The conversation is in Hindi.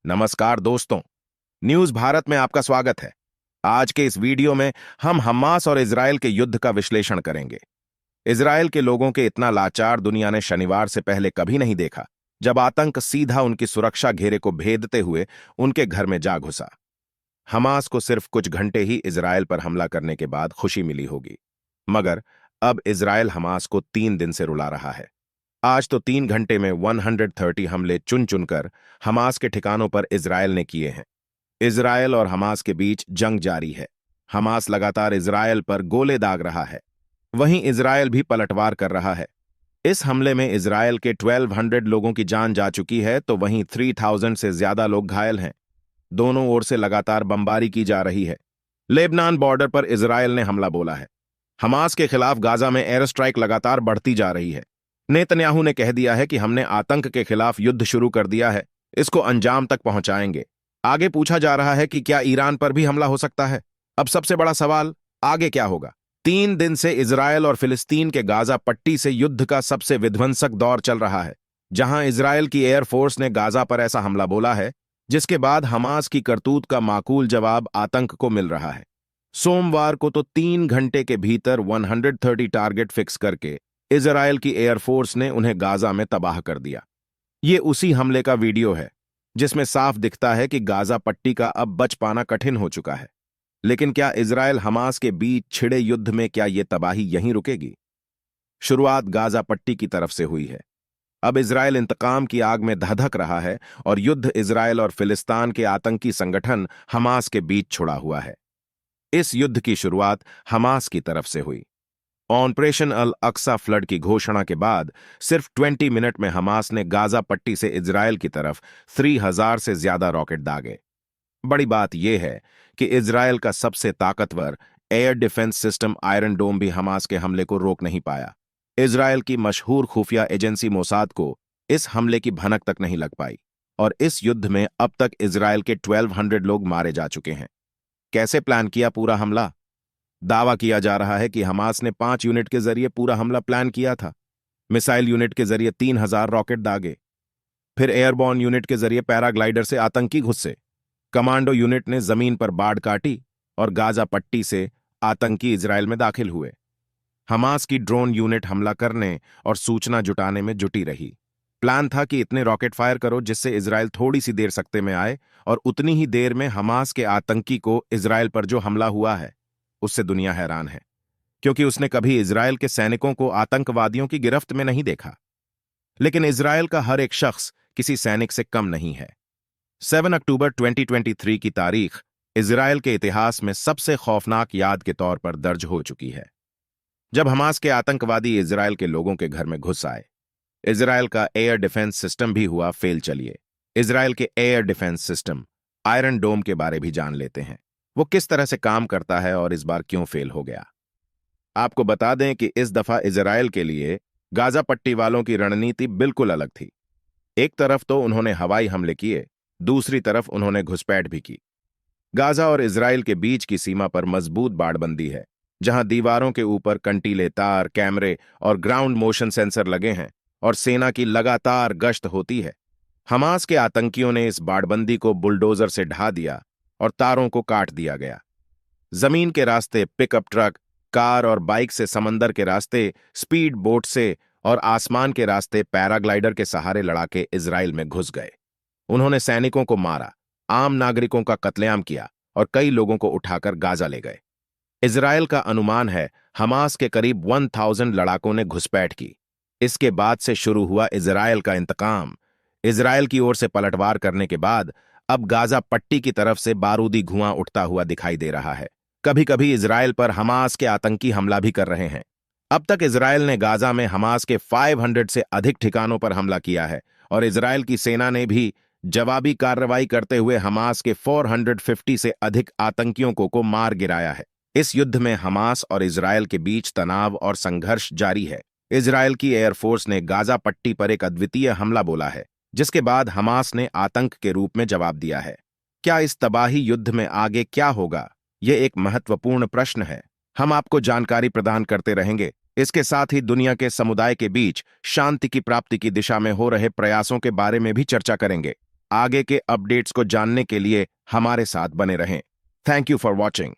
नमस्कार दोस्तों। न्यूज भारत में आपका स्वागत है। आज के इस वीडियो में हम हमास और इजरायल के युद्ध का विश्लेषण करेंगे। इजरायल के लोगों के इतना लाचार दुनिया ने शनिवार से पहले कभी नहीं देखा, जब आतंक सीधा उनकी सुरक्षा घेरे को भेदते हुए उनके घर में जा घुसा। हमास को सिर्फ कुछ घंटे ही इजरायल पर हमला करने के बाद खुशी मिली होगी, मगर अब इजरायल हमास को 3 दिन से रुला रहा है। आज तो 3 घंटे में 130 हमले चुन चुनकर हमास के ठिकानों पर इजरायल ने किए हैं। इजरायल और हमास के बीच जंग जारी है। हमास लगातार इजरायल पर गोले दाग रहा है, वहीं इजरायल भी पलटवार कर रहा है। इस हमले में इजरायल के 1200 लोगों की जान जा चुकी है, तो वहीं 3000 से ज्यादा लोग घायल हैं। दोनों ओर से लगातार बमबारी की जा रही है। लेबनान बॉर्डर पर इजरायल ने हमला बोला है। हमास के खिलाफ गाजा में एयर स्ट्राइक लगातार बढ़ती जा रही है। नेतन्याहू ने कह दिया है कि हमने आतंक के खिलाफ युद्ध शुरू कर दिया है, इसको अंजाम तक पहुंचाएंगे। आगे पूछा जा रहा है कि क्या ईरान पर भी हमला हो सकता है। अब सबसे बड़ा सवाल, आगे क्या होगा। 3 दिन से इजरायल और फिलिस्तीन के गाजा पट्टी से युद्ध का सबसे विध्वंसक दौर चल रहा है, जहां इजरायल की एयरफोर्स ने गाजा पर ऐसा हमला बोला है, जिसके बाद हमास की करतूत का माकूल जवाब आतंक को मिल रहा है। सोमवार को तो 3 घंटे के भीतर 130 टारगेट फिक्स करके इजरायल की एयरफोर्स ने उन्हें गाजा में तबाह कर दिया। ये उसी हमले का वीडियो है, जिसमें साफ दिखता है कि गाजा पट्टी का अब बच पाना कठिन हो चुका है। लेकिन क्या इजरायल हमास के बीच छिड़े युद्ध में क्या ये तबाही यहीं रुकेगी? शुरुआत गाजा पट्टी की तरफ से हुई है। अब इजरायल इंतकाम की आग में धधक रहा है और युद्ध इजरायल और फिलिस्तीन के आतंकी संगठन हमास के बीच छुड़ा हुआ है। इस युद्ध की शुरुआत हमास की तरफ से हुई। ऑपरेशन अल अक्सा फ्लड की घोषणा के बाद सिर्फ 20 मिनट में हमास ने गाजा पट्टी से इजरायल की तरफ 3000 से ज्यादा रॉकेट दागे। बड़ी बात यह है कि इजरायल का सबसे ताकतवर एयर डिफेंस सिस्टम आयरन डोम भी हमास के हमले को रोक नहीं पाया। इजरायल की मशहूर खुफिया एजेंसी मोसाद को इस हमले की भनक तक नहीं लग पाई, और इस युद्ध में अब तक इजरायल के 1200 लोग मारे जा चुके हैं। कैसे प्लान किया पूरा हमला? दावा किया जा रहा है कि हमास ने 5 यूनिट के जरिए पूरा हमला प्लान किया था। मिसाइल यूनिट के जरिए 3000 रॉकेट दागे, फिर एयरबॉर्न यूनिट के जरिए पैराग्लाइडर से आतंकी घुसे, कमांडो यूनिट ने जमीन पर बाड़ काटी और गाजा पट्टी से आतंकी इजरायल में दाखिल हुए। हमास की ड्रोन यूनिट हमला करने और सूचना जुटाने में जुटी रही। प्लान था कि इतने रॉकेट फायर करो जिससे इजरायल थोड़ी सी देर सकते में आए, और उतनी ही देर में हमास के आतंकी को इजरायल पर जो हमला हुआ है उससे दुनिया हैरान है, क्योंकि उसने कभी इजरायल के सैनिकों को आतंकवादियों की गिरफ्त में नहीं देखा। लेकिन इजरायल का हर एक शख्स किसी सैनिक से कम नहीं है। 7 अक्टूबर 2023 की तारीख इजरायल के इतिहास में सबसे खौफनाक याद के तौर पर दर्ज हो चुकी है, जब हमास के आतंकवादी इजरायल के लोगों के घर में घुस आए। इजरायल का एयर डिफेंस सिस्टम भी हुआ फेल। चलिए इजरायल के एयर डिफेंस सिस्टम आयरन डोम के बारे भी जान लेते हैं। वो किस तरह से काम करता है और इस बार क्यों फेल हो गया। आपको बता दें कि इस दफा इजरायल के लिए गाजा पट्टी वालों की रणनीति बिल्कुल अलग थी। एक तरफ तो उन्होंने हवाई हमले किए, दूसरी तरफ उन्होंने घुसपैठ भी की। गाजा और इजरायल के बीच की सीमा पर मजबूत बाड़बंदी है, जहां दीवारों के ऊपर कंटीले तार, कैमरे और ग्राउंड मोशन सेंसर लगे हैं, और सेना की लगातार गश्त होती है। हमास के आतंकियों ने इस बाड़बंदी को बुलडोजर से ढा दिया और तारों को काट दिया गया। जमीन के रास्ते पिकअप ट्रक, कार और बाइक से, समंदर के रास्ते स्पीड बोट से, और आसमान के रास्ते पैराग्लाइडर के सहारे लड़ाके इजराइल में घुस गए। उन्होंने सैनिकों को मारा, आम नागरिकों का कत्लेआम किया और कई लोगों को उठाकर गाजा ले गए। इजराइल का अनुमान है हमास के करीब 1000 लड़ाकों ने घुसपैठ की। इसके बाद से शुरू हुआ इजराइल का इंतकाम। इजराइल की ओर से पलटवार करने के बाद अब गाजा पट्टी की तरफ से बारूदी धुआं उठता हुआ दिखाई दे रहा है। कभी कभी इजराइल पर हमास के आतंकी हमला भी कर रहे हैं। अब तक इजराइल ने गाजा में हमास के 500 से अधिक ठिकानों पर हमला किया है, और इजराइल की सेना ने भी जवाबी कार्रवाई करते हुए हमास के 450 से अधिक आतंकियों को मार गिराया है। इस युद्ध में हमास और इजराइल के बीच तनाव और संघर्ष जारी है। इजराइल की एयरफोर्स ने गाजा पट्टी पर एक अद्वितीय हमला बोला है, जिसके बाद हमास ने आतंक के रूप में जवाब दिया है। क्या इस तबाही युद्ध में आगे क्या होगा, यह एक महत्वपूर्ण प्रश्न है। हम आपको जानकारी प्रदान करते रहेंगे। इसके साथ ही दुनिया के समुदाय के बीच शांति की प्राप्ति की दिशा में हो रहे प्रयासों के बारे में भी चर्चा करेंगे। आगे के अपडेट्स को जानने के लिए हमारे साथ बने रहें। Thank you for watching.